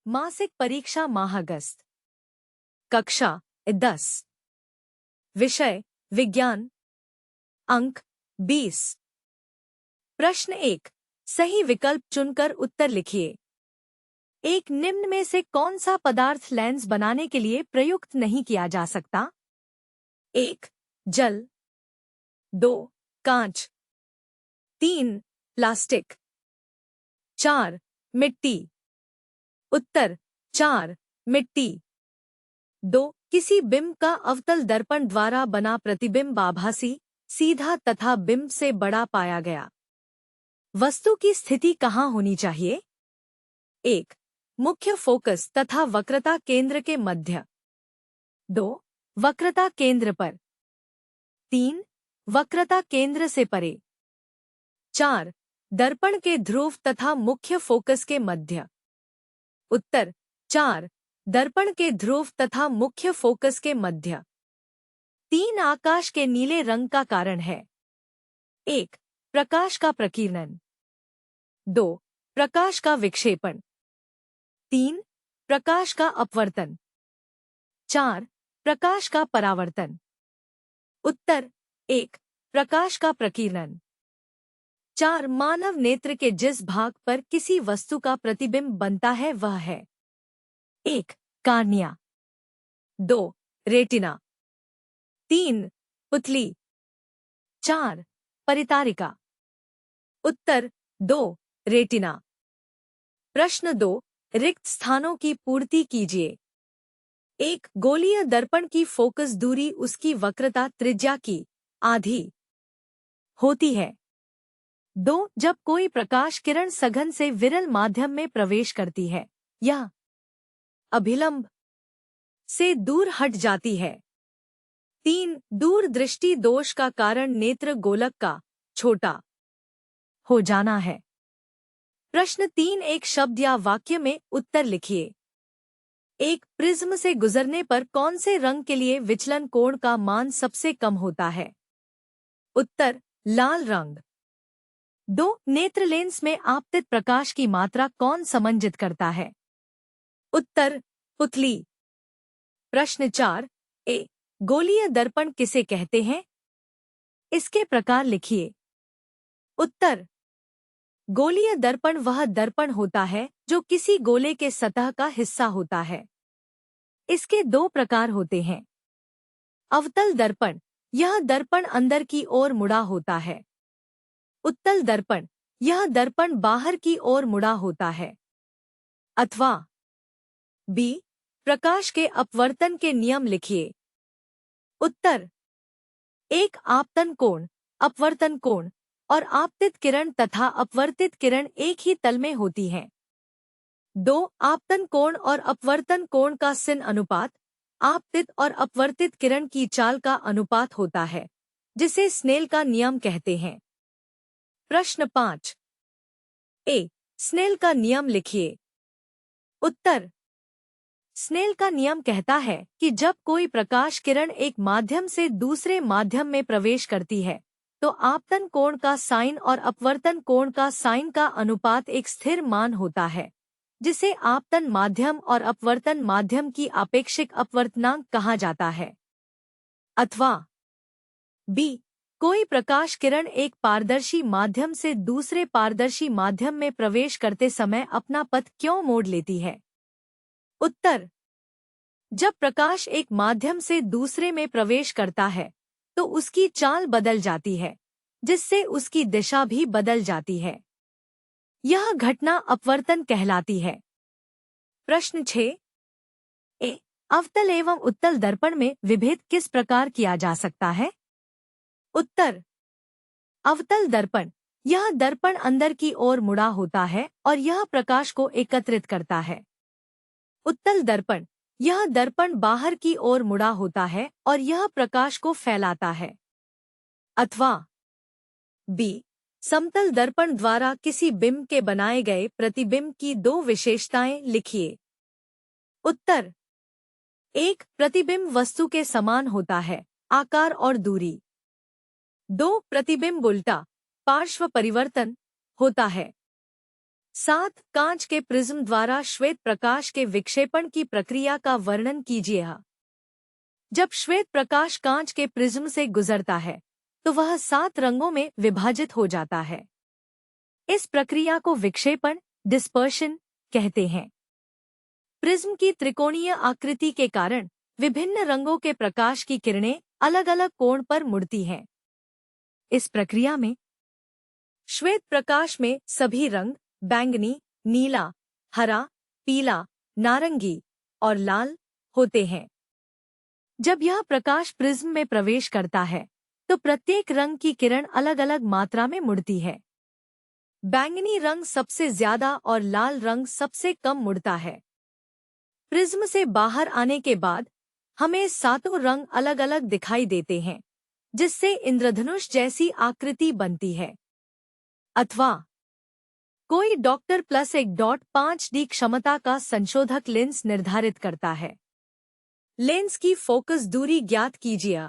मासिक परीक्षा माह अगस्त। कक्षा 10। विषय विज्ञान। अंक 20। प्रश्न 1। सही विकल्प चुनकर उत्तर लिखिए। एक निम्न में से कौन सा पदार्थ लेंस बनाने के लिए प्रयुक्त नहीं किया जा सकता? 1. जल, 2. कांच, 3. प्लास्टिक, 4. मिट्टी। उत्तर 4. मिट्टी। 2. किसी बिंब का अवतल दर्पण द्वारा बना प्रतिबिंब आभासी, सीधा तथा बिंब से बड़ा पाया गया। वस्तु की स्थिति कहाँ होनी चाहिए? 1. मुख्य फोकस तथा वक्रता केंद्र के मध्य। 2. वक्रता केंद्र पर। 3. वक्रता केंद्र से परे। 4. दर्पण के ध्रुव तथा मुख्य फोकस के मध्य। उत्तर 4. दर्पण के ध्रुव तथा मुख्य फोकस के मध्य। 3. आकाश के नीले रंग का कारण है। 1. प्रकाश का प्रकीर्णन। 2. प्रकाश का विक्षेपण। 3. प्रकाश का अपवर्तन। 4. प्रकाश का परावर्तन। उत्तर 1. प्रकाश का प्रकीर्णन। 4. मानव नेत्र के जिस भाग पर किसी वस्तु का प्रतिबिंब बनता है वह है। 1. कार्निया, 2. रेटिना, 3. पुतली, 4. परितारिका। उत्तर 2. रेटिना। प्रश्न 2। रिक्त स्थानों की पूर्ति कीजिए। 1. गोलीय दर्पण की फोकस दूरी उसकी वक्रता त्रिज्या की आधी होती है। 2. जब कोई प्रकाश किरण सघन से विरल माध्यम में प्रवेश करती है, यह अभिलंब से दूर हट जाती है। 3. दूरदृष्टि दोष का कारण नेत्र गोलक का छोटा हो जाना है। प्रश्न 3। एक शब्द या वाक्य में उत्तर लिखिए। 1. प्रिज्म से गुजरने पर कौन से रंग के लिए विचलन कोण का मान सबसे कम होता है? उत्तर लाल रंग। 2. नेत्र लेंस में आपतित प्रकाश की मात्रा कौन समंजित करता है? उत्तर पुतली। प्रश्न 4। ए. गोलीय दर्पण किसे कहते हैं? इसके प्रकार लिखिए। उत्तर गोलीय दर्पण वह दर्पण होता है जो किसी गोले के सतह का हिस्सा होता है। इसके 2 प्रकार होते हैं। अवतल दर्पण, यह दर्पण अंदर की ओर मुड़ा होता है। उत्तल दर्पण, यह दर्पण बाहर की ओर मुड़ा होता है। अथवा बी. प्रकाश के अपवर्तन के नियम लिखिए। उत्तर 1. आपतन कोण, अपवर्तन कोण और आपतित किरण तथा अपवर्तित किरण एक ही तल में होती हैं। 2. आपतन कोण और अपवर्तन कोण का sin अनुपात आपतित और अपवर्तित किरण की चाल का अनुपात होता है, जिसे स्नेल का नियम कहते हैं। प्रश्न 5। ए. स्नेल का नियम लिखिए। उत्तर स्नेल का नियम कहता है कि जब कोई प्रकाश किरण एक माध्यम से दूसरे माध्यम में प्रवेश करती है, तो आपतन कोण का साइन और अपवर्तन कोण का साइन का अनुपात एक स्थिर मान होता है, जिसे आपतन माध्यम और अपवर्तन माध्यम की आपेक्षिक अपवर्तनांक कहा जाता है। अथवा बी. कोई प्रकाश किरण एक पारदर्शी माध्यम से दूसरे पारदर्शी माध्यम में प्रवेश करते समय अपना पथ क्यों मोड़ लेती है? उत्तर जब प्रकाश एक माध्यम से दूसरे में प्रवेश करता है, तो उसकी चाल बदल जाती है, जिससे उसकी दिशा भी बदल जाती है। यह घटना अपवर्तन कहलाती है। प्रश्न 6। ए. अवतल एवं उत्तल दर्पण में विभेद किस प्रकार किया जा सकता है? उत्तर अवतल दर्पण, यह दर्पण अंदर की ओर मुड़ा होता है और यह प्रकाश को एकत्रित करता है। उत्तल दर्पण, यह दर्पण बाहर की ओर मुड़ा होता है और यह प्रकाश को फैलाता है। अथवा बी. समतल दर्पण द्वारा किसी बिंब के बनाए गए प्रतिबिंब की 2 विशेषताएं लिखिए। उत्तर 1. प्रतिबिंब वस्तु के समान होता है, आकार और दूरी। 2. प्रतिबिंब उल्टा, पार्श्व परिवर्तन होता है। 7. कांच के प्रिज्म द्वारा श्वेत प्रकाश के विक्षेपण की प्रक्रिया का वर्णन कीजिए। जब श्वेत प्रकाश कांच के प्रिज्म से गुजरता है तो वह 7 रंगों में विभाजित हो जाता है। इस प्रक्रिया को विक्षेपण डिस्पर्शन कहते हैं। प्रिज्म की त्रिकोणीय आकृति के कारण विभिन्न रंगों के प्रकाश की किरणें अलग अलग कोण पर मुड़ती हैं। इस प्रक्रिया में श्वेत प्रकाश में सभी रंग बैंगनी, नीला, हरा, पीला, नारंगी और लाल होते हैं। जब यह प्रकाश प्रिज्म में प्रवेश करता है तो प्रत्येक रंग की किरण अलग अलग मात्रा में मुड़ती है। बैंगनी रंग सबसे ज्यादा और लाल रंग सबसे कम मुड़ता है। प्रिज्म से बाहर आने के बाद हमें 7 रंग अलग अलग दिखाई देते हैं, जिससे इंद्रधनुष जैसी आकृति बनती है। अथवा कोई डॉक्टर +1.5D क्षमता का संशोधक लेंस निर्धारित करता है। लेंस की फोकस दूरी ज्ञात कीजिए।